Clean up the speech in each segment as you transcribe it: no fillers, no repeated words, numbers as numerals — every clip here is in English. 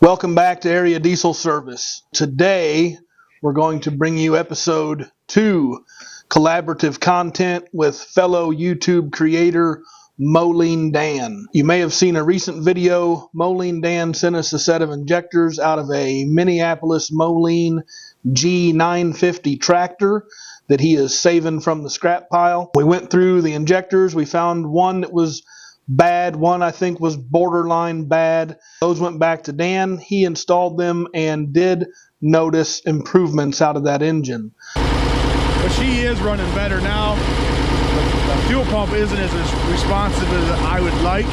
Welcome back to Area Diesel Service. Today we're going to bring you episode 2, collaborative content with fellow YouTube creator molinedan. You may have seen a recent video. molinedan sent us a set of injectors out of a Minneapolis Moline G950 tractor that he is saving from the scrap pile. We went through the injectors. We found one that was bad, one I think was borderline bad. Those went back to Dan. He installed them and did notice improvements out of that engine. But she is running better now. The fuel pump isn't as responsive as I would like,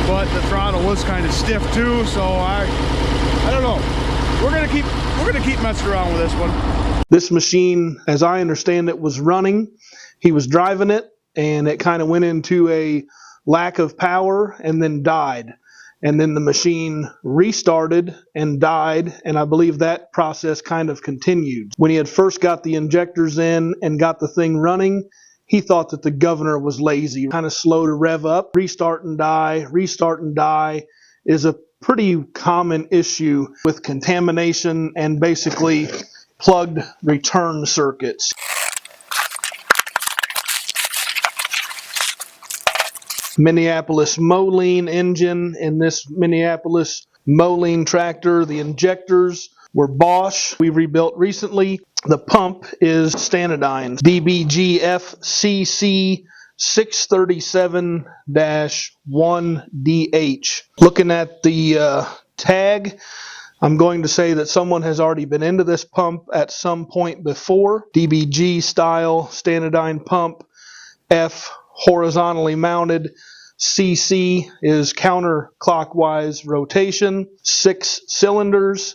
but the throttle was kind of stiff too, so I don't know. We're gonna keep messing around with this one. This machine, as I understand it, was running. He was driving it, and it kind of went into a lack of power and then died. And then the machine restarted and died, and I believe that process kind of continued. When he had first got the injectors in and got the thing running, he thought that the governor was lazy, kind of slow to rev up. Restart and die is a pretty common issue with contamination and basically plugged return circuits. Minneapolis Moline engine in this Minneapolis Moline tractor. The injectors were Bosch. We rebuilt recently. The pump is Stanadyne DBGFCC637-1DH. Looking at the tag, I'm going to say that someone has already been into this pump at some point before. DBG style Stanadyne pump. F horizontally mounted. CC is counterclockwise rotation. 6 cylinders,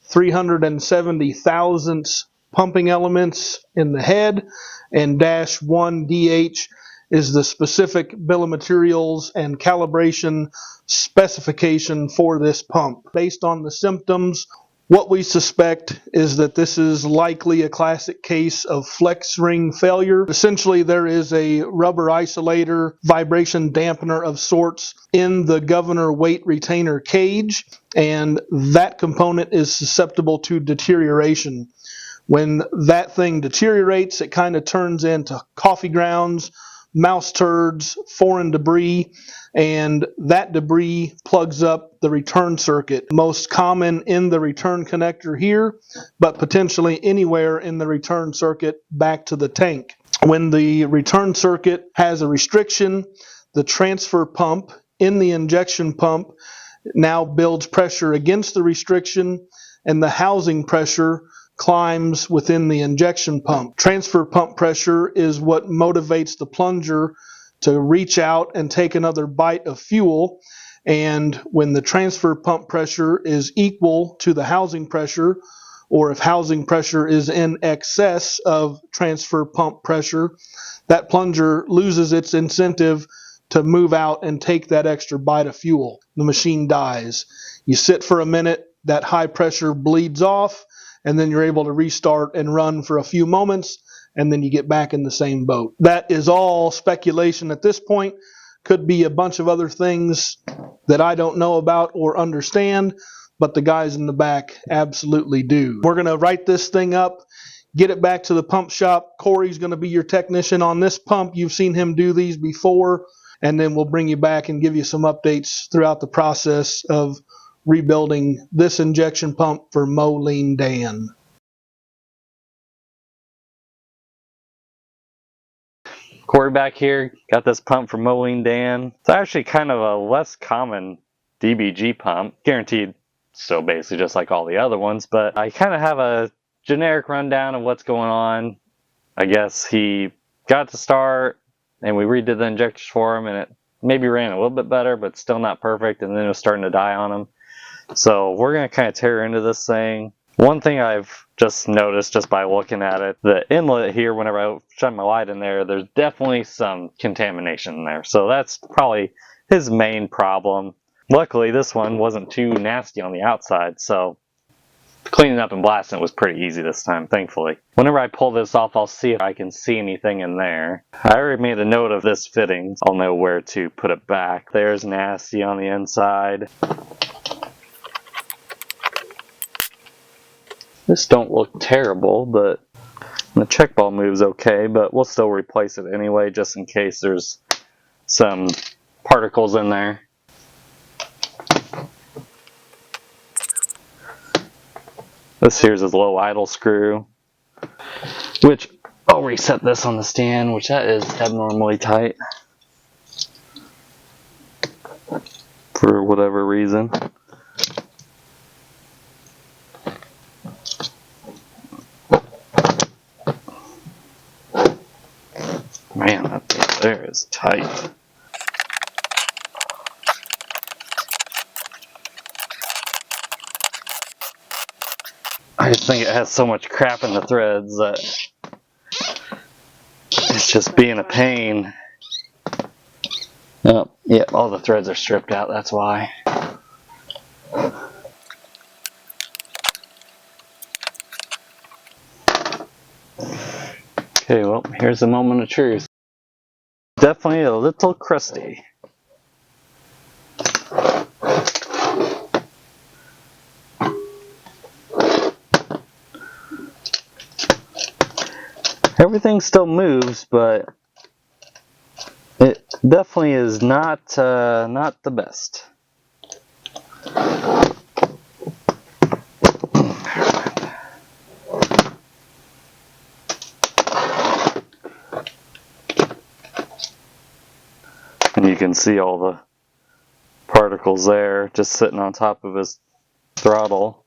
370 thousandths pumping elements in the head, and -1DH is the specific bill of materials and calibration specification for this pump. Based on the symptoms, what we suspect is that this is likely a classic case of flex ring failure. Essentially, there is a rubber isolator, vibration dampener of sorts in the governor weight retainer cage, and that component is susceptible to deterioration. When that thing deteriorates, it kind of turns into coffee grounds, mouse turds, foreign debris, and that debris plugs up the return circuit. Most common in the return connector here, but potentially anywhere in the return circuit back to the tank. When the return circuit has a restriction, the transfer pump in the injection pump now builds pressure against the restriction, and the housing pressure climbs within the injection pump. Transfer pump pressure is what motivates the plunger to reach out and take another bite of fuel, and when the transfer pump pressure is equal to the housing pressure, or if housing pressure is in excess of transfer pump pressure, that plunger loses its incentive to move out and take that extra bite of fuel. The machine dies. You sit for a minute, that high pressure bleeds off, and then you're able to restart and run for a few moments, and then you get back in the same boat. That is all speculation at this point. Could be a bunch of other things that I don't know about or understand, but the guys in the back absolutely do. We're going to write this thing up, get it back to the pump shop. Corey's going to be your technician on this pump. You've seen him do these before, and then we'll bring you back and give you some updates throughout the process of rebuilding this injection pump for molinedan. Corey back here, got this pump from molinedan. It's actually kind of a less common DBG pump, guaranteed still basically just like all the other ones, but I kind of have a generic rundown of what's going on. I guess he got to start and we redid the injectors for him, and it maybe ran a little bit better, but still not perfect, and then it was starting to die on him. So we're going to kind of tear into this thing. One thing I've just noticed just by looking at it, the inlet here, whenever I shine my light in there, there's definitely some contamination in there. So that's probably his main problem. Luckily, this one wasn't too nasty on the outside, so cleaning up and blasting it was pretty easy this time, thankfully. Whenever I pull this off, I'll see if I can see anything in there. I already made a note of this fitting. I'll know where to put it back. There's nasty on the inside. This don't look terrible, but the check ball moves okay, but we'll still replace it anyway just in case there's some particles in there. This here's his low idle screw, which I'll reset this on the stand, which that is abnormally tight for whatever reason. Man, that thing there is tight. I just think it has so much crap in the threads that it's just being a pain. Oh, yeah, all the threads are stripped out, that's why. Okay, well, here's the moment of truth. Definitely a little crusty. Everything still moves, but it definitely is not the best. And you can see all the particles there just sitting on top of his throttle.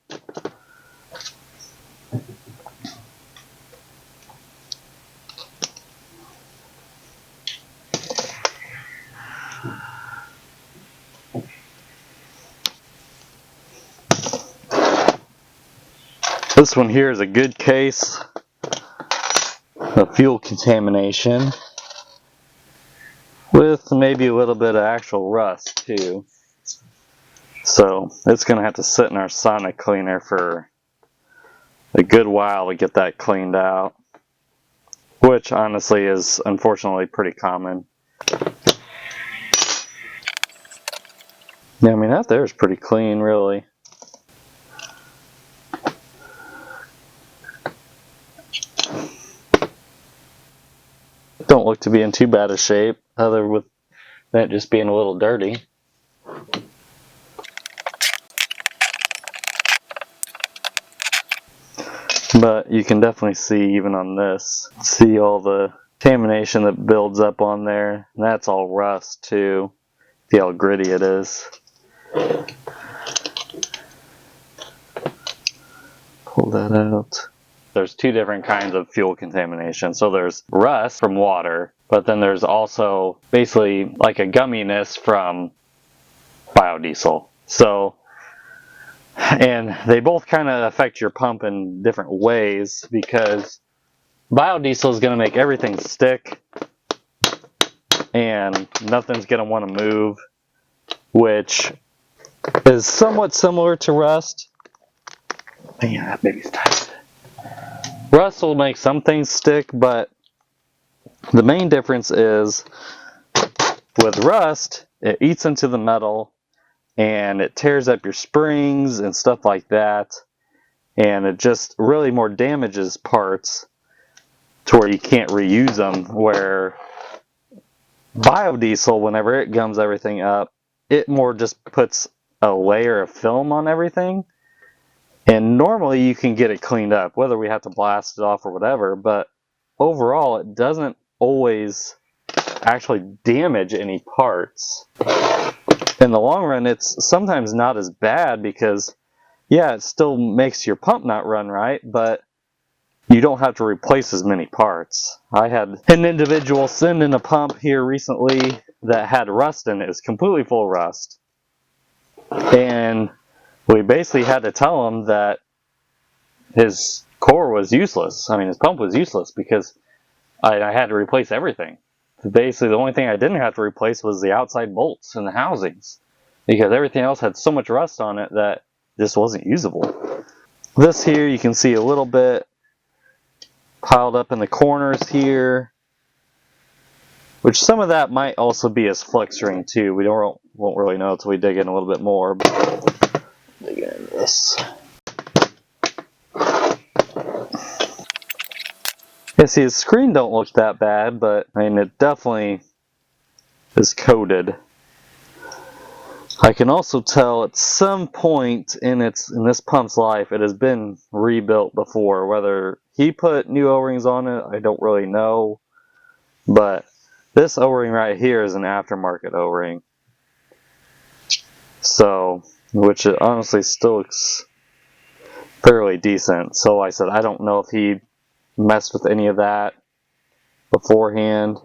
This one here is a good case of fuel contamination with maybe a little bit of actual rust too. So it's going to have to sit in our sonic cleaner for a good while to get that cleaned out, which honestly is unfortunately pretty common. Yeah, I mean that there is pretty clean really. Don't look to be in too bad a shape, other with that just being a little dirty. But you can definitely see even on this, see all the contamination that builds up on there. And that's all rust too. See how gritty it is. Pull that out. There's two different kinds of fuel contamination. So there's rust from water, but then there's also basically like a gumminess from biodiesel. So, and they both kind of affect your pump in different ways because biodiesel is going to make everything stick and nothing's going to want to move, which is somewhat similar to rust. Man, that baby's tight. Rust will make some things stick, but the main difference is with rust, it eats into the metal and it tears up your springs and stuff like that, and it just really more damages parts to where you can't reuse them, where biodiesel, whenever it gums everything up, it more just puts a layer of film on everything. And normally you can get it cleaned up, whether we have to blast it off or whatever, but overall it doesn't always actually damage any parts. In the long run, it's sometimes not as bad because, yeah, it still makes your pump not run right, but you don't have to replace as many parts. I had an individual send in a pump here recently that had rust in it. It was completely full of rust. And we basically had to tell him that his core was useless. I mean, his pump was useless because I had to replace everything. Basically, the only thing I didn't have to replace was the outside bolts and the housings because everything else had so much rust on it that just wasn't usable. This here, you can see a little bit piled up in the corners here, which some of that might also be his flex ring too. We won't really know until we dig in a little bit more. Dig into this. Yeah, see, his screen don't look that bad, but I mean, it definitely is coated. I can also tell at some point in this pump's life, it has been rebuilt before. Whether he put new O-rings on it, I don't really know. But this O-ring right here is an aftermarket O-ring. So, which it honestly still looks fairly decent. So like I said, I don't know if he messed with any of that beforehand.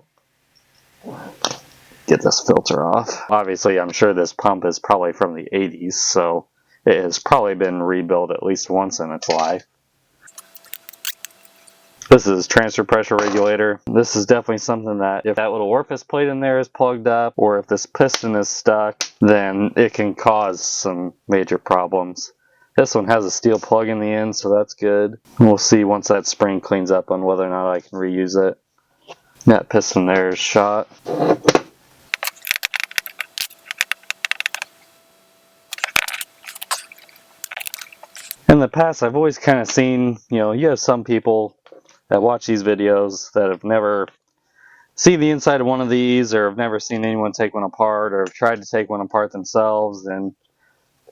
Get this filter off. Obviously, I'm sure this pump is probably from the 80s, so it has probably been rebuilt at least once in its life. This is transfer pressure regulator. This is definitely something that if that little orifice plate in there is plugged up, or if this piston is stuck, then it can cause some major problems. This one has a steel plug in the end, so that's good. We'll see once that spring cleans up on whether or not I can reuse it. That piston there is shot. In the past, I've always kind of seen, you have some people that watch these videos that have never seen the inside of one of these, or have never seen anyone take one apart, or have tried to take one apart themselves and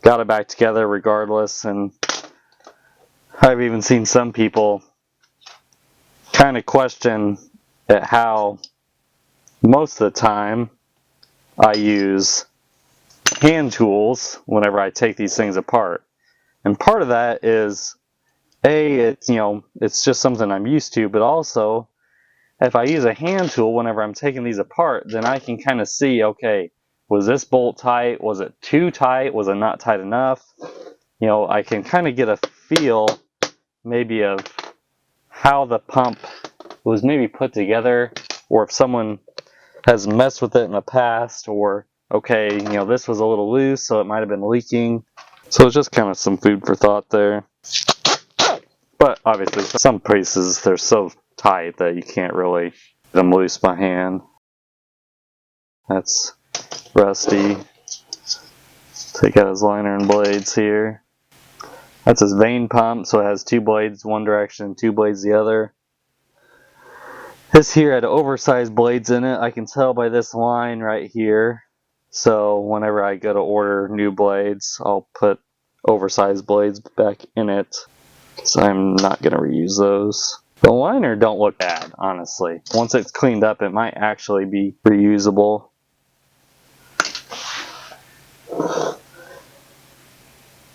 got it back together regardless. And I've even seen some people kind of question at how most of the time I use hand tools whenever I take these things apart. And part of that is, it's just something I'm used to, but also, if I use a hand tool whenever I'm taking these apart, then I can kind of see, okay, was this bolt tight? Was it too tight? Was it not tight enough? I can kind of get a feel maybe of how the pump was maybe put together, or if someone has messed with it in the past, or, okay, this was a little loose, so it might have been leaking. So it's just kind of some food for thought there. But obviously, some pieces, they're so tight that you can't really get them loose by hand. That's rusty. Take out his liner and blades here. That's his vane pump, so it has two blades one direction, two blades the other. This here had oversized blades in it. I can tell by this line right here. So whenever I go to order new blades, I'll put oversized blades back in it, because I'm not going to reuse those. The liner don't look bad, honestly. Once it's cleaned up, it might actually be reusable.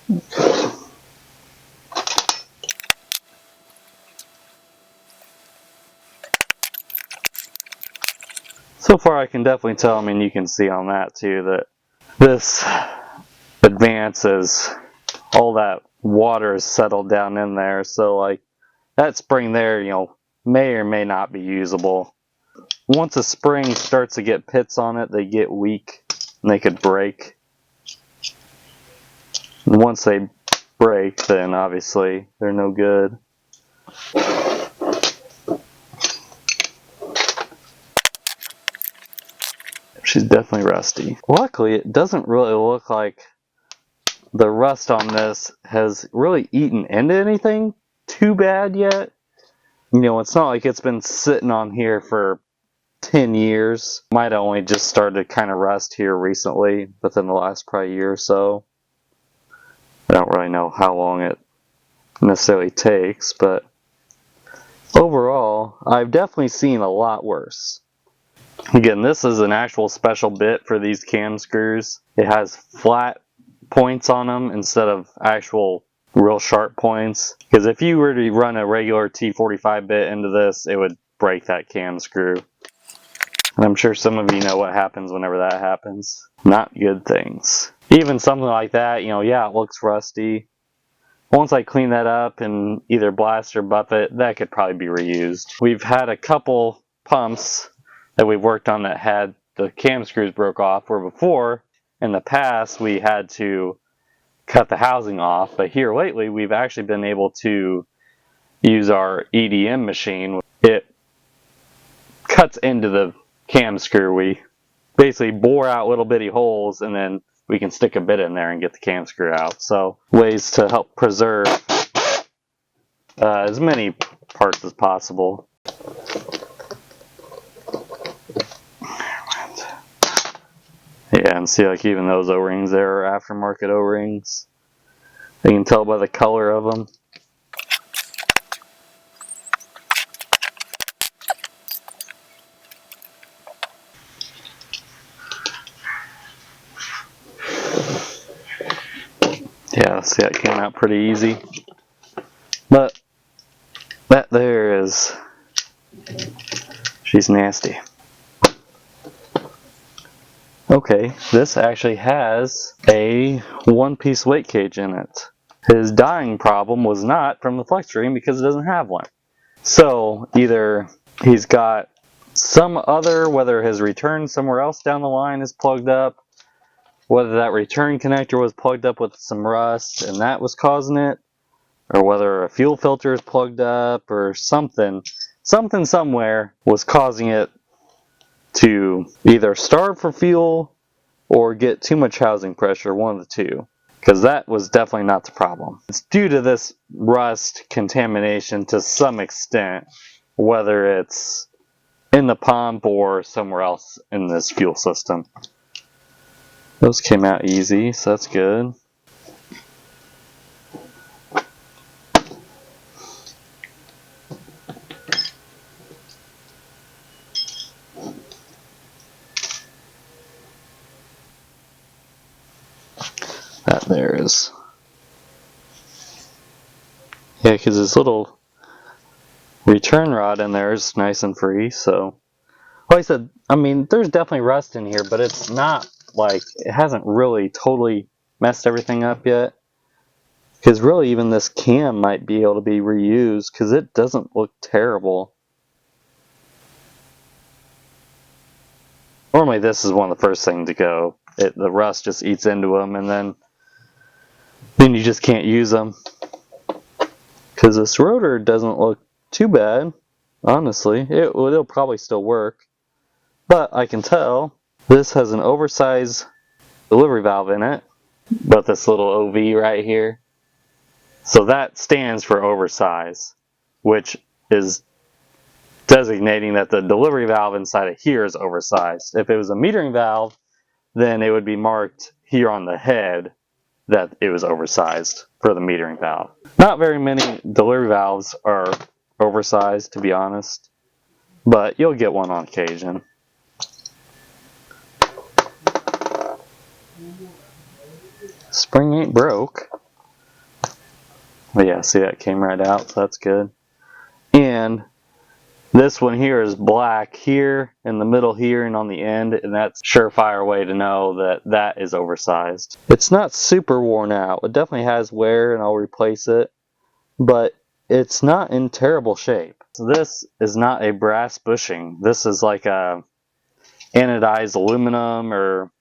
Okay. So far I can definitely tell, you can see on that too, that this advances, all that water is settled down in there, so like that spring there, may or may not be usable. Once a spring starts to get pits on it, they get weak and they could break. And once they break, then obviously they're no good. She's definitely rusty. Luckily, it doesn't really look like the rust on this has really eaten into anything too bad yet. It's not like it's been sitting on here for 10 years. Might have only just started to kind of rust here recently, within the last probably year or so. I don't really know how long it necessarily takes, but overall, I've definitely seen a lot worse. Again, this is an actual special bit for these cam screws. It has flat points on them instead of actual real sharp points. Because if you were to run a regular T45 bit into this, it would break that cam screw. And I'm sure some of you know what happens whenever that happens. Not good things. Even something like that, yeah, it looks rusty. Once I clean that up and either blast or buff it, that could probably be reused. We've had a couple pumps that we've worked on that had the cam screws broke off, where before, in the past, we had to cut the housing off. But here lately, we've actually been able to use our EDM machine. It cuts into the cam screw. We basically bore out little bitty holes, and then we can stick a bit in there and get the cam screw out. So ways to help preserve as many parts as possible. Yeah, and see, like, even those O-rings there are aftermarket O-rings. You can tell by the color of them. Yeah, see, that came out pretty easy. But that there is, she's nasty. Okay, this actually has a one-piece weight cage in it. His dying problem was not from the flex ring because it doesn't have one. So either he's got some other, whether his return somewhere else down the line is plugged up, whether that return connector was plugged up with some rust and that was causing it, or whether a fuel filter is plugged up or something somewhere was causing it to either starve for fuel or get too much housing pressure, one of the two. Because that was definitely not the problem. It's due to this rust contamination to some extent, whether it's in the pump or somewhere else in this fuel system. Those came out easy, so that's good. That there is. Yeah, because this little return rod in there is nice and free, so. Like I said, I mean, there's definitely rust in here, but it's not like, it hasn't really totally messed everything up yet. Because really, even this cam might be able to be reused, because it doesn't look terrible. Normally, this is one of the first things to go. The rust just eats into them, and then you just can't use them. Because this rotor doesn't look too bad, honestly. It'll probably still work. But I can tell this has an oversized delivery valve in it, but this little OV right here. So that stands for oversize, which is designating that the delivery valve inside of here is oversized. If it was a metering valve, then it would be marked here on the head that it was oversized for the metering valve. Not very many delivery valves are oversized, to be honest, but you'll get one on occasion. Spring ain't broke. But yeah, see, that came right out, so that's good. And this one here is black here, in the middle here, and on the end, and that's a surefire way to know that that is oversized. It's not super worn out. It definitely has wear, and I'll replace it, but it's not in terrible shape. So this is not a brass bushing. This is like a anodized aluminum or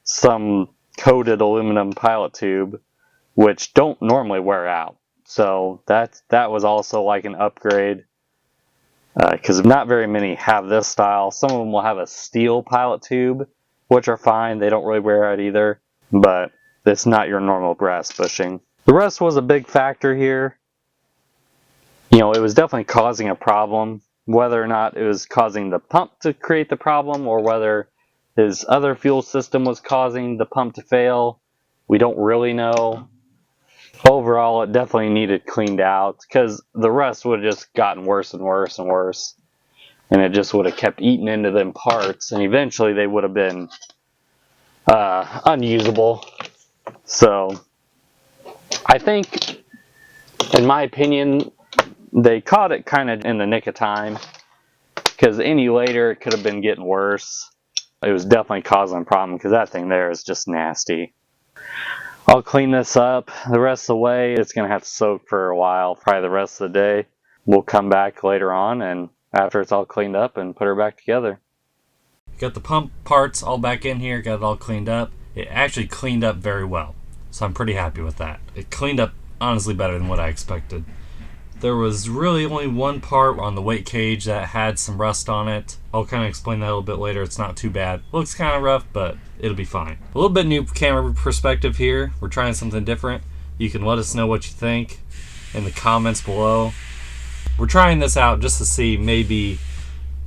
some coated aluminum pilot tube, which don't normally wear out. So that was also like an upgrade, because not very many have this style. Some of them will have a steel pilot tube, which are fine. They don't really wear out either, but it's not your normal brass bushing. The rust was a big factor here. You know, it was definitely causing a problem. Whether or not it was causing the pump to create the problem, or whether his other fuel system was causing the pump to fail, we don't really know. Overall, it definitely needed cleaned out, because the rust would have just gotten worse and worse and worse, and it just would have kept eating into them parts, and eventually they would have been unusable. So I think, in my opinion, they caught it kind of in the nick of time, because any later it could have been getting worse. It was definitely causing a problem, because that thing there is just nasty. I'll clean this up the rest of the way. It's going to have to soak for a while, probably the rest of the day. We'll come back later on, and after it's all cleaned up, and put her back together. Got the pump parts all back in here, got it all cleaned up. It actually cleaned up very well, so I'm pretty happy with that. It cleaned up honestly better than what I expected. There was really only one part on the weight cage that had some rust on it. I'll kind of explain that a little bit later. It's not too bad. Looks kind of rough, but it'll be fine. A little bit new camera perspective here. We're trying something different. You can let us know what you think in the comments below. We're trying this out just to see maybe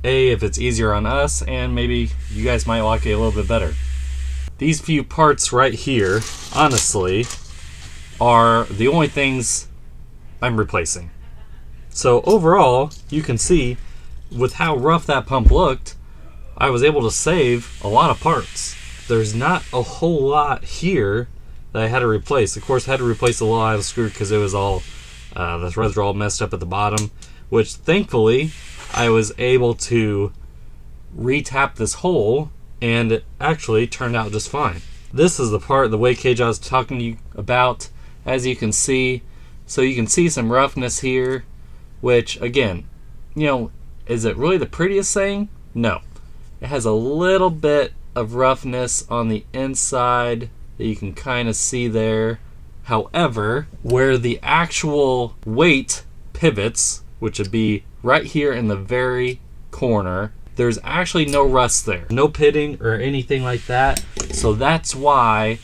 if it's easier on us, and maybe you guys might like it a little bit better. these few parts right here, honestly, are the only things I'm replacing. So overall, you can see with how rough that pump looked, I was able to save a lot of parts. There's not a whole lot here that I had to replace. Of course, I had to replace the little idle screw because it was all, the threads were all messed up at the bottom, which thankfully I was able to re-tap this hole and it actually turned out just fine. This is the part, the weight cage I was talking to you about, as you can see. So you can see some roughness here, which again, you know, is it really the prettiest thing? No. It has a little bit of roughness on the inside that you can kind of see there. However, where the actual weight pivots, which would be right here in the very corner, there's actually no rust there. No pitting or anything like that. So that's why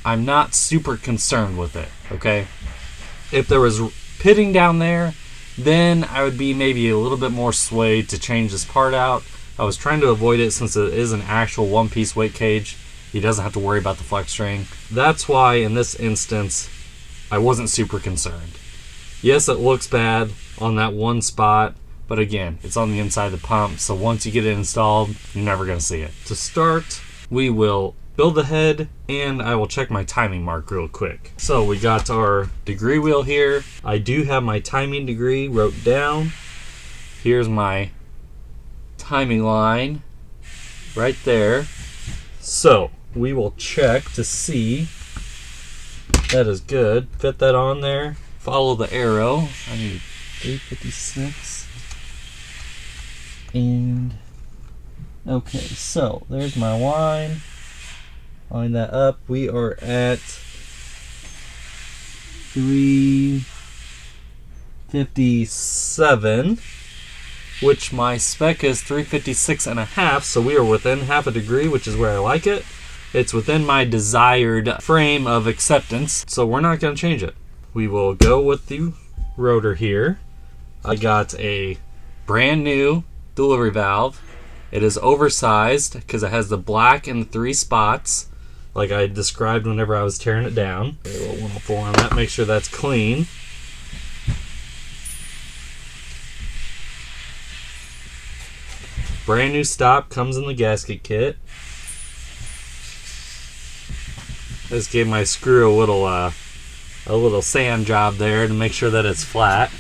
I'm not super concerned with it, okay? If there was pitting down there, then I would be maybe a little bit more swayed to change this part out. I was trying to avoid it since it is an actual one-piece weight cage. He doesn't have to worry about the flex string. That's why in this instance, I wasn't super concerned. Yes, it looks bad on that one spot, but again, it's on the inside of the pump, so once you get it installed, you're never going to see it. To start, we will build the head, and I will check my timing mark real quick. So we got our degree wheel here. I do have my timing degree wrote down. Here's my timing line right there. So we will check to see that is good. Fit that on there. Follow the arrow. I need 356. And okay, so there's my line. Line that up. We are at 357, which my spec is 356.5, so we are within half a degree, which is where I like it. It's within my desired frame of acceptance, so we're not going to change it. We will go with the rotor here. I got a brand new delivery valve. It is oversized because it has the black and the 3 spots, like I described whenever I was tearing it down. A little 104 on that, make sure that's clean. Brand new stop, comes in the gasket kit. Just gave my screw a little sand job there to make sure that it's flat.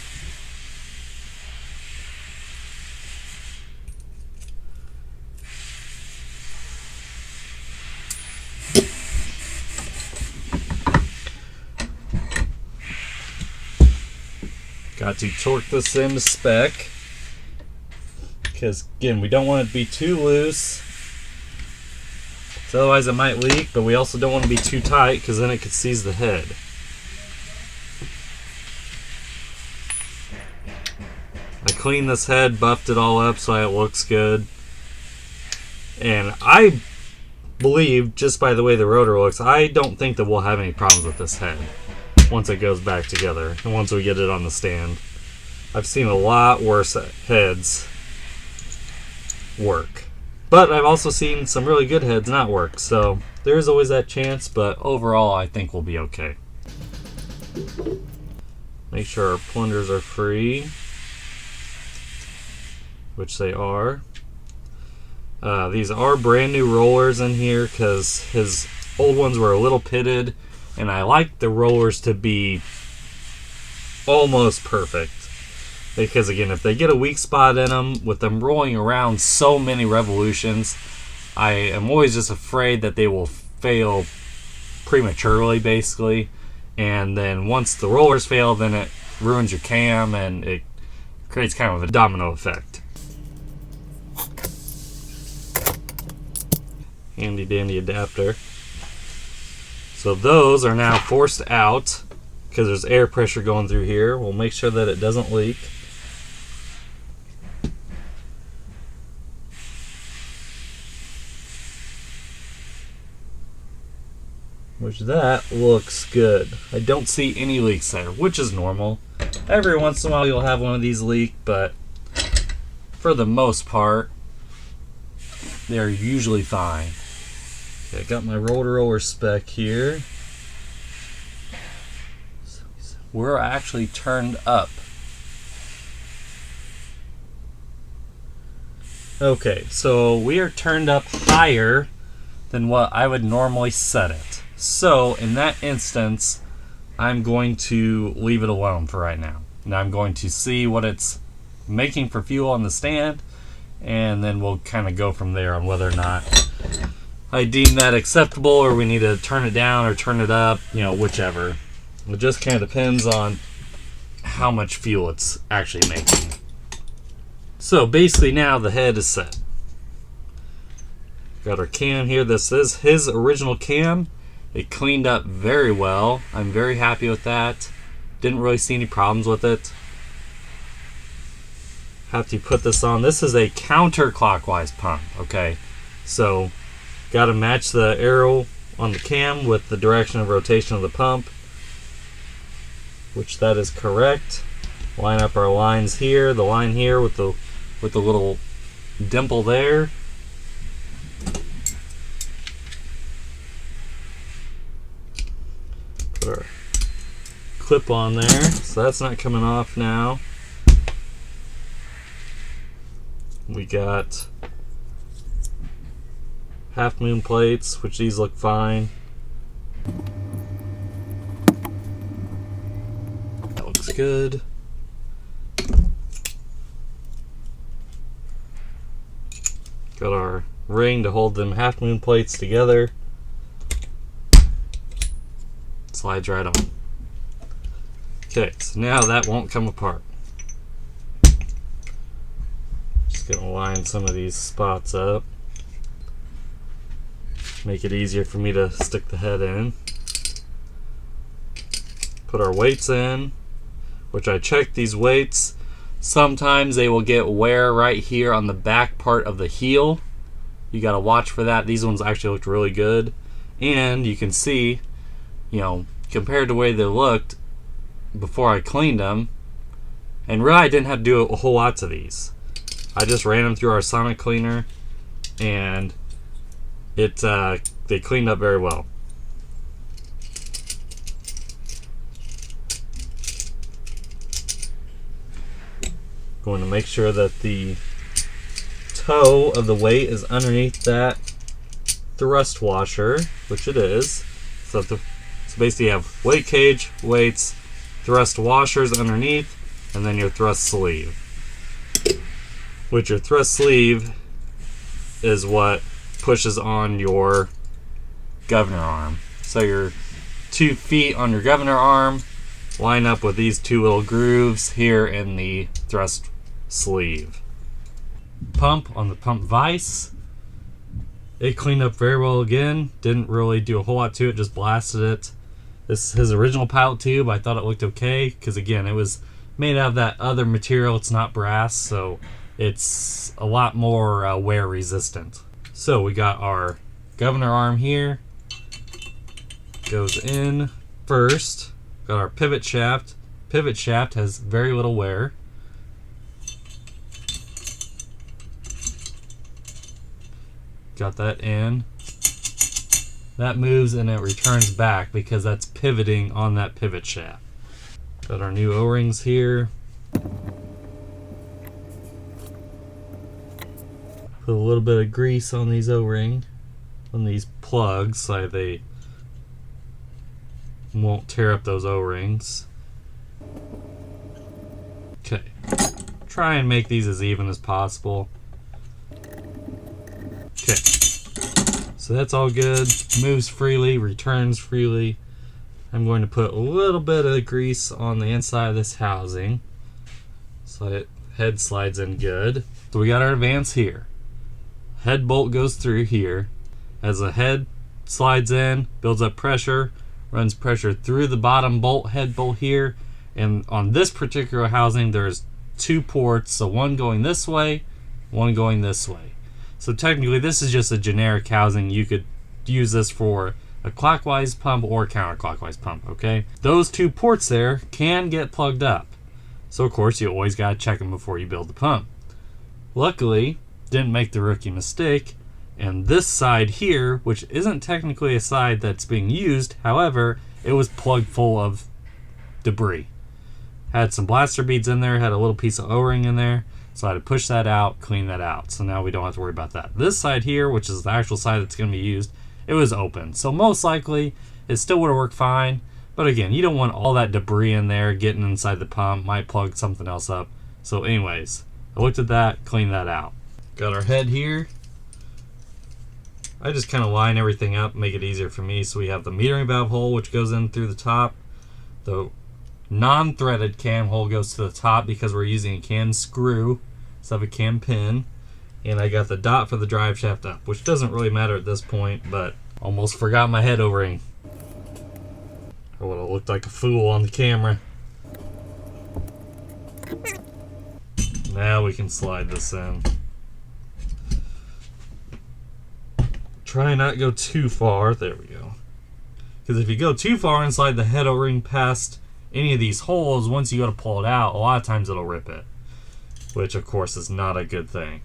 Got to torque this into spec, because again, we don't want it to be too loose, so otherwise it might leak, but we also don't want to be too tight because then it could seize the head. I cleaned this head, buffed it all up so it looks good, and I believe, just by the way the rotor looks, I don't think that we'll have any problems with this head once it goes back together and once we get it on the stand. I've seen a lot worse heads work, but I've also seen some really good heads not work, so there's always that chance, but overall I think we'll be okay. Make sure our plungers are free, which they are. These are brand new rollers in here because his old ones were a little pitted, and I like the rollers to be almost perfect, because again, if they get a weak spot in them, with them rolling around so many revolutions, I am always just afraid that they will fail prematurely, basically, and then once the rollers fail, then it ruins your cam and it creates kind of a domino effect. Handy dandy adapter. So those are now forced out because there's air pressure going through here. We'll make sure that it doesn't leak. Which that looks good. I don't see any leaks there, which is normal. Every once in a while you'll have one of these leak, but for the most part, they're usually fine. Okay, I got my roller spec here. We're actually turned up. Okay, so we are turned up higher than what I would normally set it. So in that instance, I'm going to leave it alone for right now. Now I'm going to see what it's making for fuel on the stand, and then we'll kind of go from there on whether or not I deem that acceptable, or we need to turn it down or turn it up, whichever. It just kind of depends on how much fuel it's actually making. So basically now the head is set. Got our cam here. This is his original cam. It cleaned up very well. I'm very happy with that. Didn't really see any problems with it. Have to put this on. This is a counterclockwise pump, okay? So got to match the arrow on the cam with the direction of rotation of the pump, which that is correct. Line up our lines here, the line here with the little dimple there. Put our clip on there, so that's not coming off now. We got half moon plates, which these look fine. That looks good. Got our ring to hold them half moon plates together. Slides right on. Okay, so now that won't come apart. Just gonna line some of these spots up. Make it easier for me to stick the head in. Put our weights in, which I checked these weights. Sometimes they will get wear right here on the back part of the heel. You gotta watch for that. These ones actually looked really good. And you can see, compared to the way they looked before I cleaned them, and really I didn't have to do a whole lot to these. I just ran them through our sonic cleaner, and they cleaned up very well. Going to make sure that the toe of the weight is underneath that thrust washer, which it is. So basically you have weight cage, weights, thrust washers underneath, and then your thrust sleeve. Which your thrust sleeve is what pushes on your governor arm. So your 2 feet on your governor arm line up with these 2 little grooves here in the thrust sleeve. Pump on the pump vise. It cleaned up very well again. Didn't really do a whole lot to it, just blasted it. This is his original pilot tube. I thought it looked okay because again it was made out of that other material. It's not brass, so it's a lot more wear resistant. So we got our governor arm here. Goes in first. Got our pivot shaft. Pivot shaft has very little wear. Got that in. That moves and it returns back because that's pivoting on that pivot shaft. Got our new O-rings here. Put a little bit of grease on these O-ring, on these plugs, so they won't tear up those O-rings. Okay, try and make these as even as possible. Okay, so that's all good. Moves freely, returns freely. I'm going to put a little bit of grease on the inside of this housing so that head slides in good. So we got our advance here. Head bolt goes through here. As the head slides in, builds up pressure, runs pressure through the bottom bolt, head bolt here. And on this particular housing, there's 2 ports, so one going this way, one going this way. So technically this is just a generic housing. You could use this for a clockwise pump or counterclockwise pump, okay? Those 2 ports there can get plugged up. So of course you always gotta check them before you build the pump. Luckily, didn't make the rookie mistake And this side here, which isn't technically a side that's being used, however, it was plugged full of debris. Had some blaster beads in there, had a little piece of O-ring in there, so I had to push that out, clean that out. So now we don't have to worry about that. This side here, which is the actual side that's going to be used, it was open. So most likely, it still would have worked fine. But again, you don't want all that debris in there getting inside the pump, might plug something else up. So anyways, I looked at that, cleaned that out. Got our head here. I just kind of line everything up, make it easier for me. So we have the metering valve hole, which goes in through the top. The non-threaded cam hole goes to the top because we're using a cam screw instead of a cam pin. And I got the dot for the drive shaft up, which doesn't really matter at this point, but almost forgot my head O-ring. I would have looked like a fool on the camera. Now we can slide this in. Try not to go too far. There we go. Because if you go too far and slide the head O-ring past any of these holes, once you go to pull it out, a lot of times it'll rip it. Which of course is not a good thing.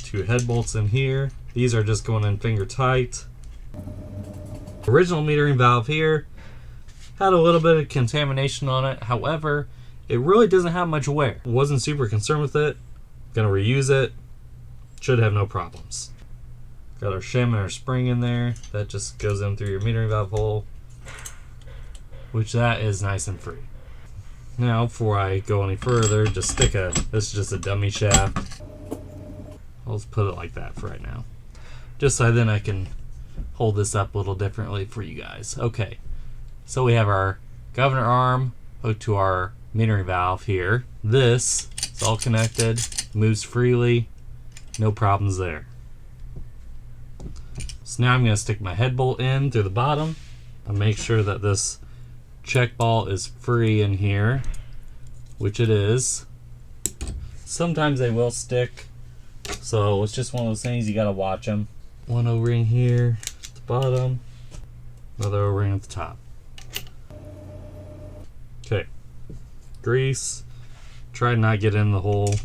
2 head bolts in here. These are just going in finger tight. Original metering valve here had a little bit of contamination on it. However, it really doesn't have much wear. Wasn't super concerned with it. Gonna reuse it. Should have no problems. Got our shim and our spring in there. That just goes in through your metering valve hole, which that is nice and free. Now, before I go any further, just stick a, this is just a dummy shaft. I'll just put it like that for right now. Just so then I can hold this up a little differently for you guys. Okay, so we have our governor arm hooked to our metering valve here. This is all connected, moves freely, no problems there. So now I'm going to stick my head bolt in through the bottom and make sure that this check ball is free in here, which it is. Sometimes they will stick, so it's just one of those things you got to watch them. One O-ring here at the bottom, another O-ring at the top. Okay, grease, try to not get in the hole.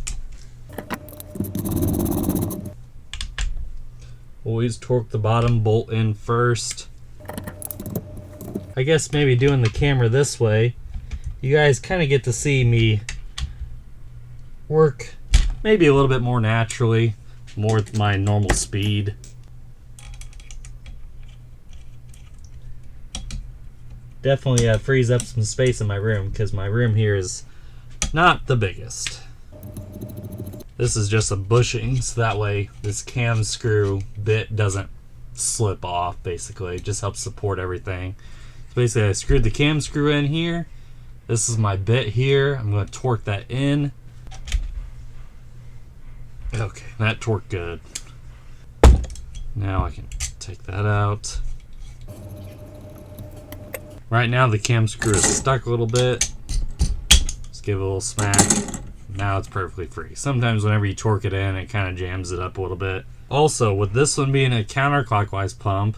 Always torque the bottom bolt in first. I guess maybe doing the camera this way, you guys kind of get to see me work maybe a little bit more naturally, more at my normal speed. Definitely frees up some space in my room because my room here is not the biggest. This is just a bushing, so that way this cam screw bit doesn't slip off, basically. It just helps support everything. So basically I screwed the cam screw in here. This is my bit here. I'm going to torque that in. Okay, that torqued good. Now I can take that out. Right now the cam screw is stuck a little bit. Just give it a little smack. Now it's perfectly free. Sometimes whenever you torque it in, it kind of jams it up a little bit. Also, with this one being a counterclockwise pump,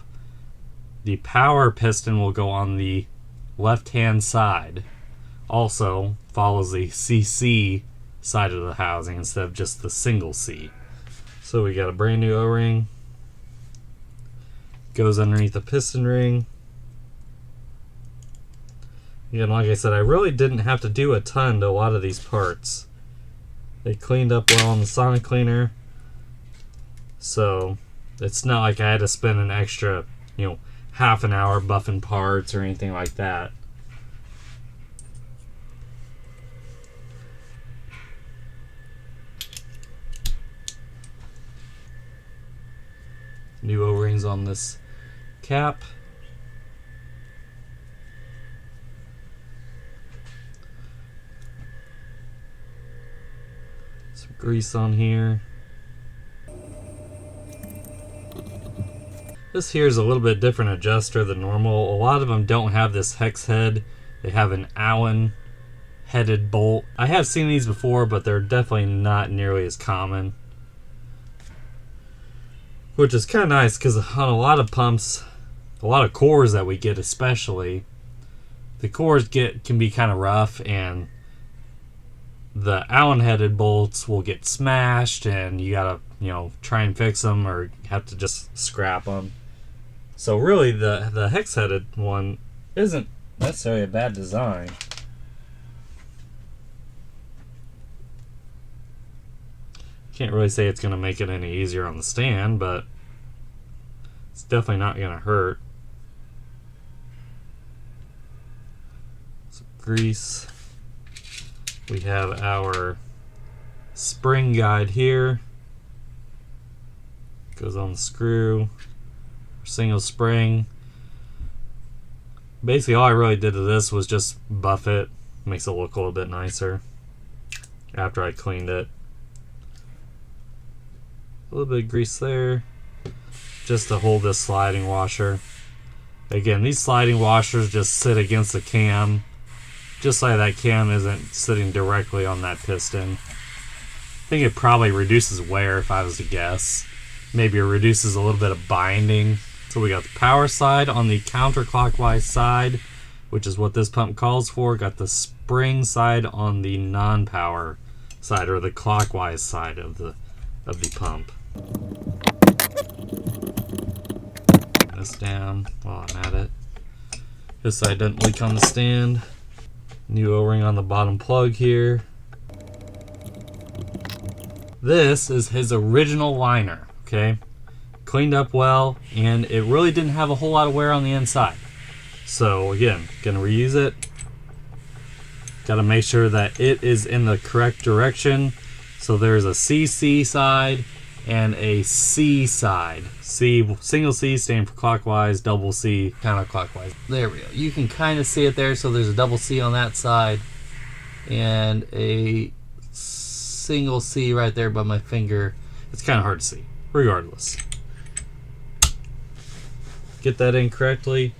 the power piston will go on the left-hand side. Also, follows the CC side of the housing instead of just the single C. So we got a brand new O-ring. Goes underneath the piston ring. And like I said, I really didn't have to do a ton to a lot of these parts. They cleaned up well on the sonic cleaner, so it's not like I had to spend an extra, half an hour buffing parts or anything like that. New O-rings on this cap. Some grease on here. This here is a little bit different adjuster than normal. A lot of them don't have this hex head. They have an Allen headed bolt. I have seen these before, but they're definitely not nearly as common. Which is kind of nice because on a lot of pumps, a lot of cores that we get especially, the cores can be kind of rough and the Allen headed bolts will get smashed and you gotta, you know, try and fix them or have to just scrap them. So really the hex headed one isn't necessarily a bad design. Can't really say it's gonna make it any easier on the stand, but it's definitely not gonna hurt. Some grease. We have our spring guide here. Goes on the screw. Single spring. Basically all I really did to this was just buff it. Makes it look a little bit nicer after I cleaned it. A little bit of grease there just to hold this sliding washer. Again, these sliding washers just sit against the cam, just like that cam isn't sitting directly on that piston. I think it probably reduces wear if I was to guess. Maybe it reduces a little bit of binding. So we got the power side on the counterclockwise side, which is what this pump calls for. Got the spring side on the non-power side, or the clockwise side of the pump. This down while I'm at it. This side doesn't leak on the stand. New O-ring on the bottom plug here. This is his original liner, okay? Cleaned up well, and it really didn't have a whole lot of wear on the inside. So again, gonna reuse it. Gotta make sure that it is in the correct direction. So there's a CC side and a C side. C, single C standing for clockwise, double C counterclockwise. There we go. You can kind of see it there. So there's a double C on that side and a single C right there by my finger. It's kind of hard to see, regardless. Get that in correctly.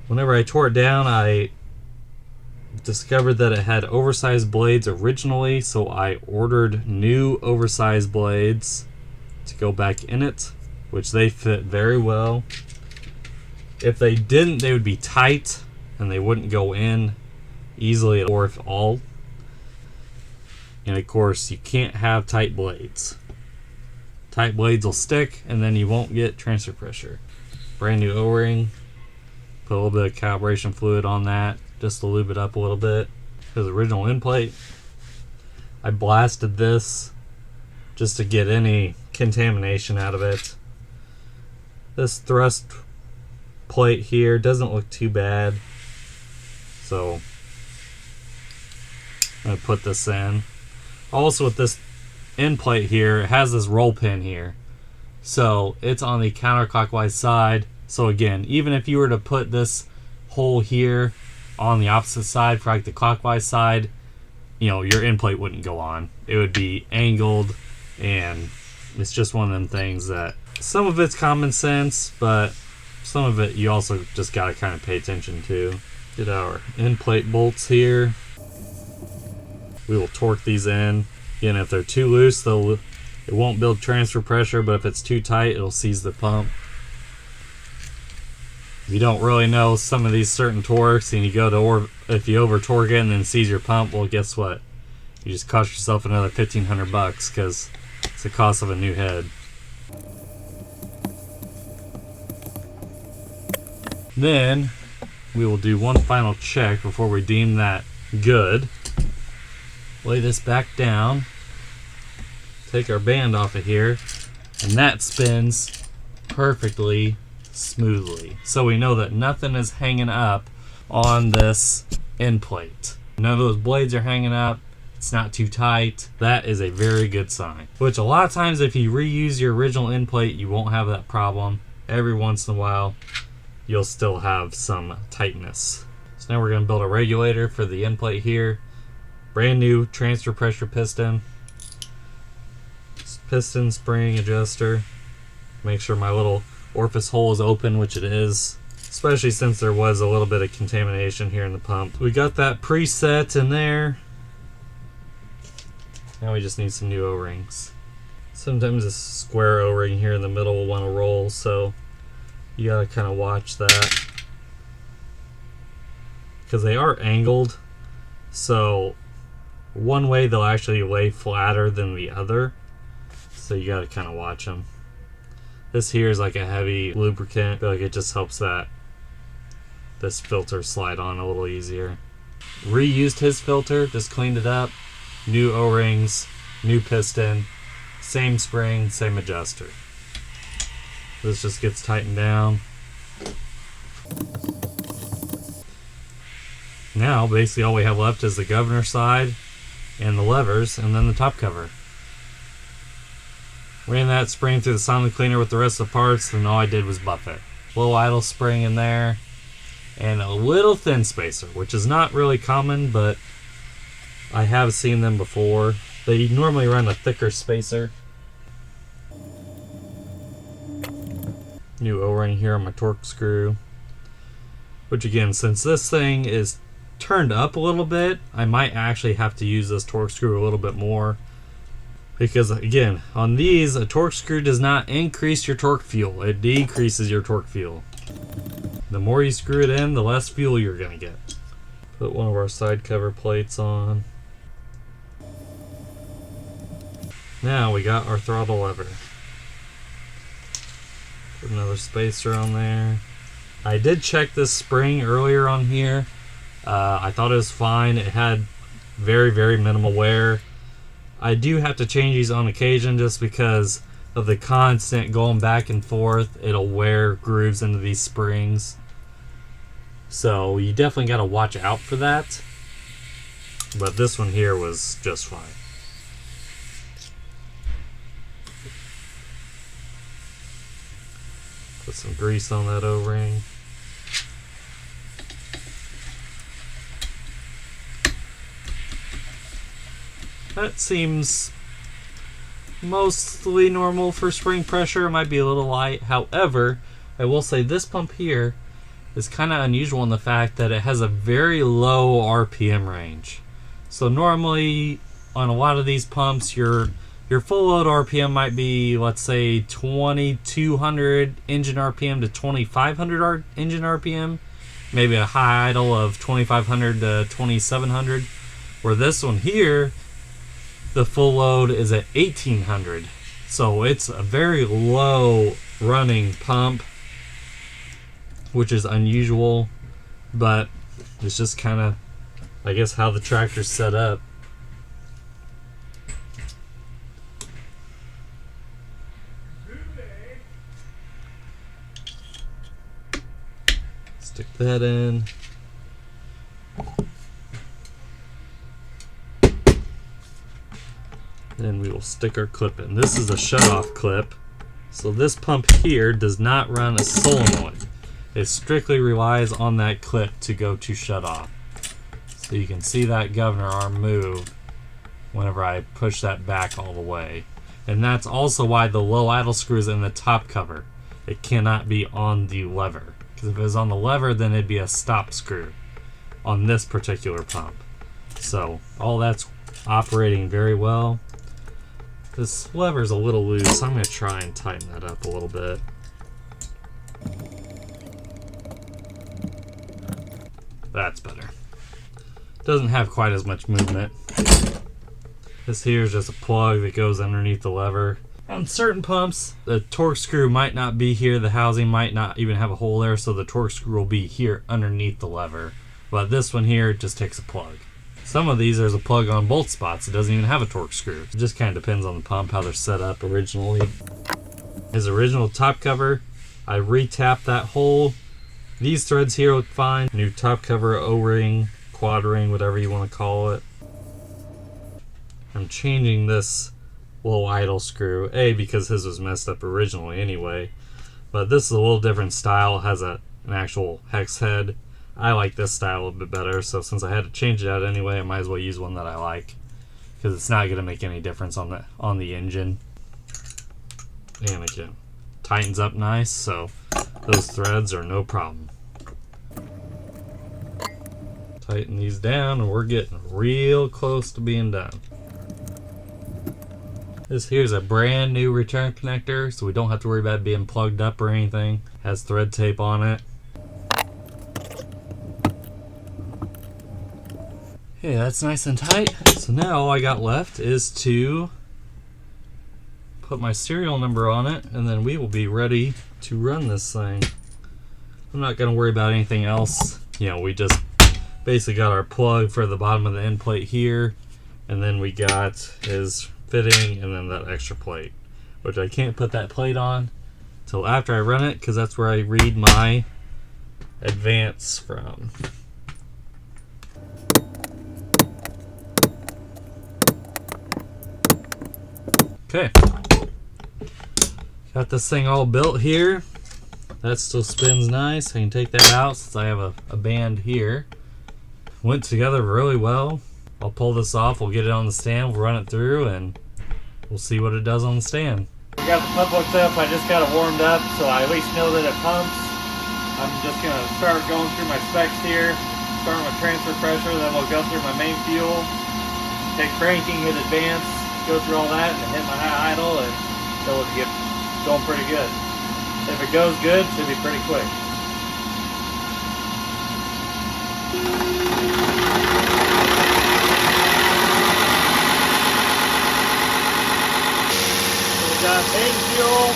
Whenever I tore it down, I discovered that it had oversized blades originally, so I ordered new oversized blades to go back in it, which they fit very well. If they didn't, they would be tight and they wouldn't go in easily or if all. And of course, you can't have tight blades. Tight blades will stick and then you won't get transfer pressure. Brand new O-ring. Put a little bit of calibration fluid on that just to lube it up a little bit. His original end plate, I blasted this just to get any contamination out of it. This thrust plate here doesn't look too bad, so I'm going to put this in. Also with this end plate here, it has this roll pin here, so it's on the counterclockwise side. So again, even if you were to put this hole here on the opposite side for like the clockwise side, you know, your end plate wouldn't go on. It would be angled, and it's just one of them things that some of it's common sense, but some of it you also just got to kind of pay attention to. Get our end plate bolts here. We will torque these in. Again, if they're too loose, it won't build transfer pressure, but if it's too tight, it'll seize the pump. If you don't really know some of these certain torques and you go to, if you over torque it and then seize your pump, well, guess what? You just cost yourself another $1,500 because it's the cost of a new head. Then we will do one final check before we deem that good. Lay this back down. Take our band off of here, and that spins perfectly smoothly. So we know that nothing is hanging up on this end plate. None of those blades are hanging up. It's not too tight. That is a very good sign. Which a lot of times if you reuse your original end plate, you won't have that problem. Every once in a while, you'll still have some tightness. So now we're going to build a regulator for the end plate here. Brand new transfer pressure piston. Piston spring adjuster. Make sure my little orifice hole is open, which it is, especially since there was a little bit of contamination here in the pump. We got that preset in there. Now we just need some new O-rings. Sometimes a square O-ring here in the middle will want to roll, so you gotta kind of watch that because they are angled, So one way they'll actually lay flatter than the other, so you got to kind of watch them. This here is like a heavy lubricant. I feel like it just helps this filter slide on a little easier. Reused his filter, just cleaned it up. New O-rings, new piston, same spring, same adjuster. This just gets tightened down. Now basically all we have left is the governor side and the levers, and then the top cover. Ran that spring through the silent cleaner with the rest of the parts, and all I did was buff it. Low idle spring in there, and a little thin spacer, which is not really common, but I have seen them before. They normally run a thicker spacer. New O-ring here on my torque screw, which again, since this thing is turned up a little bit, I might actually have to use this torque screw a little bit more, because again, on these, a torque screw does not increase your torque fuel, it decreases your torque fuel. The more you screw it in, the less fuel you're gonna get. Put one of our side cover plates on. Now we got our throttle lever. Put another spacer on there. I did check this spring earlier on here. I thought it was fine. It had very, very minimal wear. I do have to change these on occasion just because of the constant going back and forth. It'll wear grooves into these springs. So you definitely got to watch out for that. But this one here was just fine. Put some grease on that O-ring. That seems mostly normal for spring pressure. It might be a little light. However, I will say this pump here is kind of unusual in the fact that it has a very low RPM range. So normally on a lot of these pumps, your full load RPM might be, let's say, 2200 engine RPM to 2500 engine RPM. Maybe a high idle of 2500 to 2700. Where this one here, the full load is at 1800. So it's a very low running pump, which is unusual, but it's just kind of, I guess, how the tractor's set up. Stick that in. Then we will stick our clip in. This is a shut-off clip. So this pump here does not run a solenoid. It strictly relies on that clip to go to shut off. So you can see that governor arm move whenever I push that back all the way. And that's also why the low idle screw is in the top cover. It cannot be on the lever. Because if it was on the lever, then it'd be a stop screw on this particular pump. So all that's operating very well. This lever's a little loose, so I'm going to try and tighten that up a little bit. That's better. Doesn't have quite as much movement. This here is just a plug that goes underneath the lever. On certain pumps, the torque screw might not be here, the housing might not even have a hole there, so the torque screw will be here underneath the lever. But this one here just takes a plug. Some of these, there's a plug on both spots. It doesn't even have a torque screw. It just kind of depends on the pump, how they're set up originally. His original top cover, I re-tapped that hole. These threads here look fine. New top cover, O-ring, quad ring, whatever you want to call it. I'm changing this low idle screw, because his was messed up originally anyway. But this is a little different style. It has an actual hex head. I like this style a little bit better, so since I had to change it out anyway, I might as well use one that I like, because it's not going to make any difference on the engine. And again, tightens up nice, so those threads are no problem. Tighten these down, and we're getting real close to being done. This here's a brand new return connector, so we don't have to worry about it being plugged up or anything. Has thread tape on it. Okay, that's nice and tight. So now all I got left is to put my serial number on it, and then we will be ready to run this thing. I'm not going to worry about anything else. You know, we just basically got our plug for the bottom of the end plate here, and then we got his fitting and then that extra plate, which I can't put that plate on till after I run it, because that's where I read my advance from. Okay, got this thing all built here. That still spins nice. I can take that out since I have a band here. Went together really well. I'll pull this off, we'll get it on the stand, we'll run it through, and we'll see what it does on the stand. We got the pump hooked up, I just got it warmed up, so I at least know that it pumps. I'm just going to start going through my specs here, starting with transfer pressure, then we'll go through my main fuel, take cranking, hit advance, go through all that, and hit my high idle, and it'll get going pretty good. If it goes good, it should be pretty quick. Got main fuel,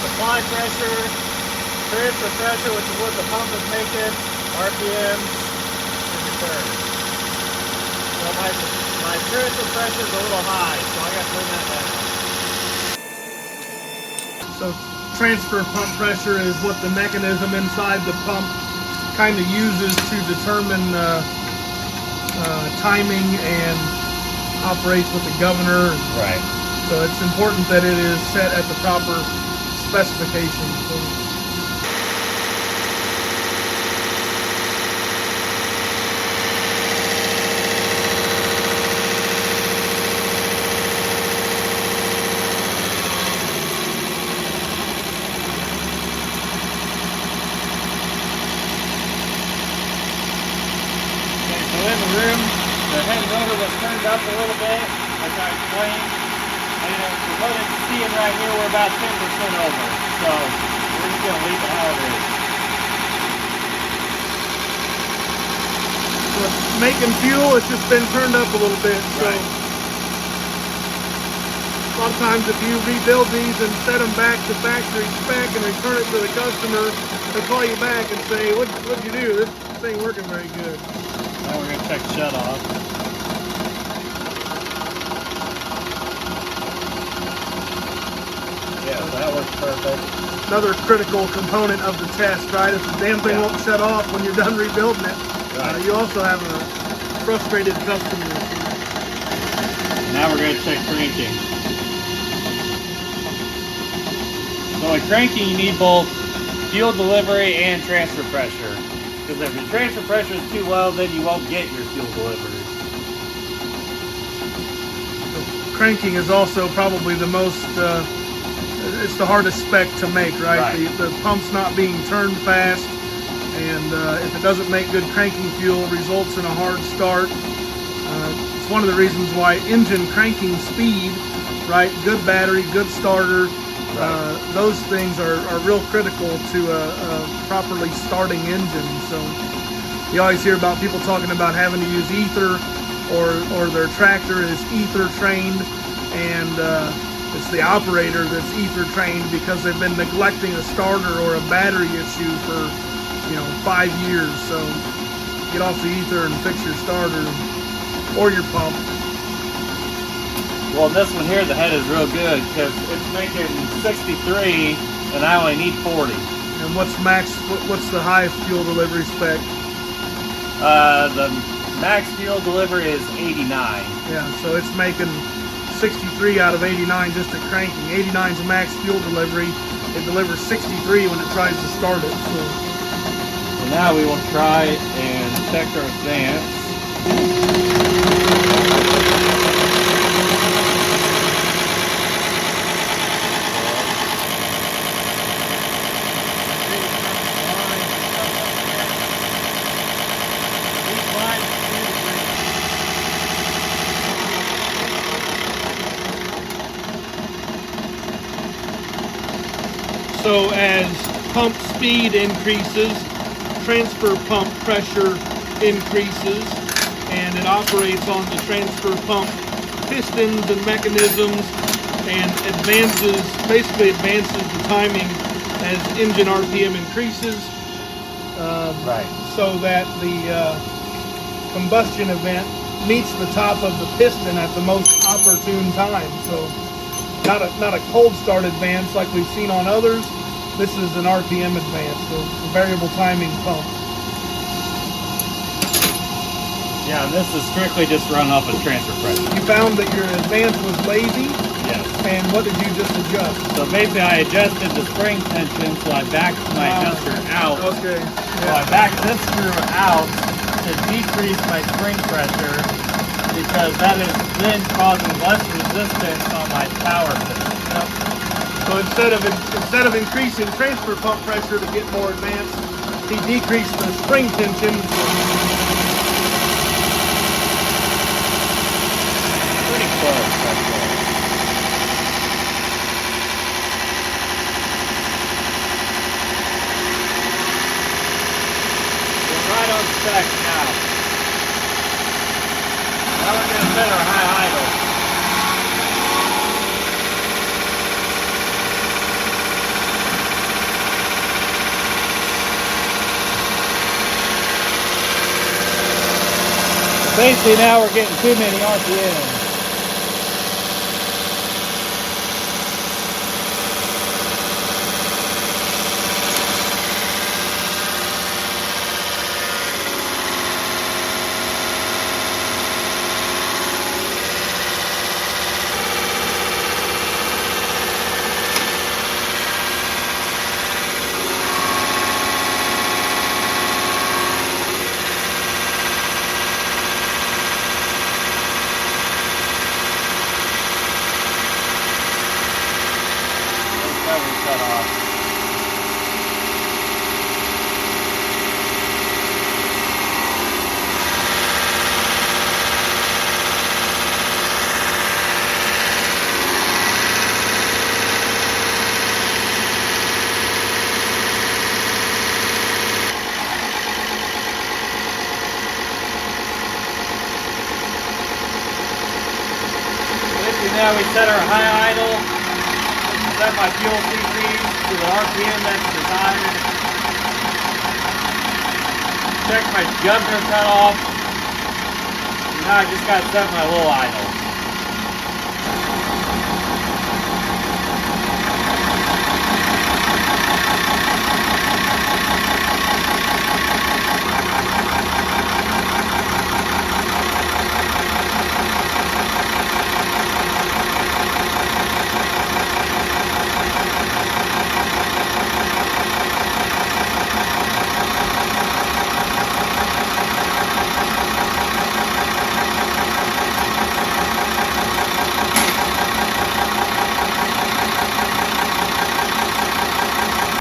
supply pressure, transfer pressure, which is what the pump is making, RPMs, and return. So my transfer pressure is a little high, so I got to bring that down. So transfer pump pressure is what the mechanism inside the pump kind of uses to determine timing and operates with the governor. Right. So it's important that it is set at the proper specifications. Okay, so in the room, the head rotor was turned up a little bit, like I explained. And from what it's seeing right here, we're about 10% over. So we're just going to leave it how it is. So it's making fuel, it's just been turned up a little bit. So Right. a lot of times if you rebuild these and set them back to factory spec and return it to the customer, they'll call you back and say, what'd you do? This ain't working very good. Now we're going to check shut off. Yeah, so that works perfect. Another critical component of the test, right? If the damn thing won't shut off when you're done rebuilding it, Right. you also have a frustrated customer. Now we're going to check cranking. So in cranking, you need both fuel delivery and transfer pressure. Because if your transfer pressure is too low, then you won't get your fuel delivery. Cranking is also probably the most, it's the hardest spec to make, right? Right. The pump's not being turned fast, and if it doesn't make good cranking fuel, it results in a hard start. It's one of the reasons why engine cranking speed, right? Good battery, good starter, those things are real critical to a properly starting engine. So you always hear about people talking about having to use ether, or their tractor is ether trained, and it's the operator that's ether trained because they've been neglecting a starter or a battery issue for 5 years. So get off the ether and fix your starter or your pump. Well, this one here, the head is real good because it's making 63 and I only need 40. And what's the highest fuel delivery spec? The max fuel delivery is 89. Yeah, so it's making 63 out of 89 just at cranking. 89 is the max fuel delivery. It delivers 63 when it tries to start it. So now we will try and check our advance. So as pump speed increases, transfer pump pressure increases, and it operates on the transfer pump pistons and mechanisms, and basically advances the timing as engine RPM increases, so that the combustion event meets the top of the piston at the most opportune time. So not a cold start advance like we've seen on others. This is an RPM advance, so a variable timing pump. Yeah, and this is strictly just run off of transfer pressure. You found that your advance was lazy? Yes. And what did you just adjust? So basically I adjusted the spring tension, so I backed my adjuster out. Okay. So I backed this screw out to decrease my spring pressure, because that is then causing less resistance on my power system. Yep. So instead of increasing transfer pump pressure to get more advance, he decreased the spring tension. Pretty close, actually. We're right on spec now. Now we're going to set our high idle. Basically now we're getting too many RPMs. Now we set our high idle, set my fuel CC to the RPM that's desired, check my governor cutoff, and now I just got to set my little idle.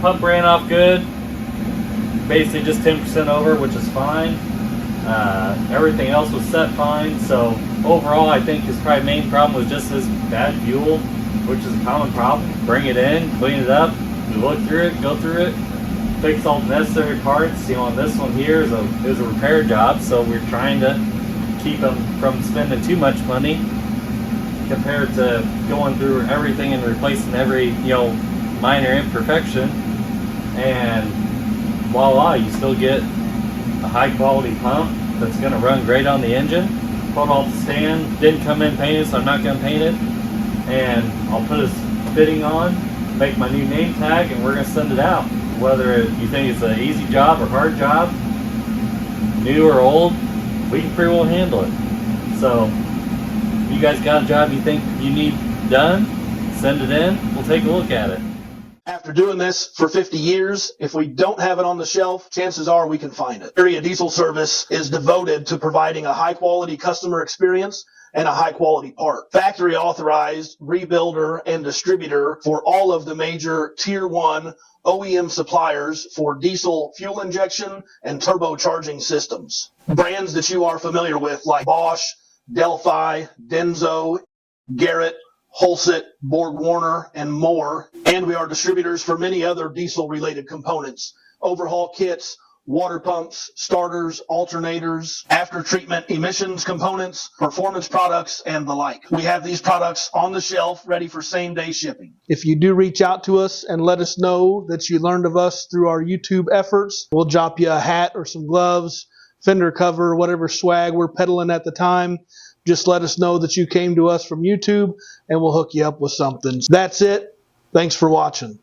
Pump ran off good, basically just 10% over, which is fine. Everything else was set fine, so overall I think his probably main problem was just his bad fuel, which is a common problem. Bring it in, clean it up, we look through it, go through it, fix all the necessary parts. You know, on this one here is a repair job, so we're trying to keep him from spending too much money compared to going through everything and replacing every, you know, minor imperfection. And voila, you still get a high quality pump that's going to run great on the engine. Pulled off the stand, didn't come in painted, so I'm not going to paint it. And I'll put his fitting on, make my new name tag, and we're going to send it out. Whether you think it's an easy job or hard job, new or old, we can pretty well handle it. So you guys got a job you think you need done, send it in, we'll take a look at it. After doing this for 50 years, if we don't have it on the shelf, chances are we can find it. Area Diesel Service is devoted to providing a high-quality customer experience and a high-quality part. Factory authorized, rebuilder, and distributor for all of the major Tier 1 OEM suppliers for diesel fuel injection and turbocharging systems. Brands that you are familiar with like Bosch, Delphi, Denso, Garrett, Holset, Borg-Warner, and more. And we are distributors for many other diesel-related components, overhaul kits, water pumps, starters, alternators, after treatment emissions components, performance products, and the like. We have these products on the shelf ready for same day shipping. If you do reach out to us and let us know that you learned of us through our YouTube efforts, we'll drop you a hat or some gloves, fender cover, whatever swag we're peddling at the time. Just let us know that you came to us from YouTube and we'll hook you up with something. That's it. Thanks for watching.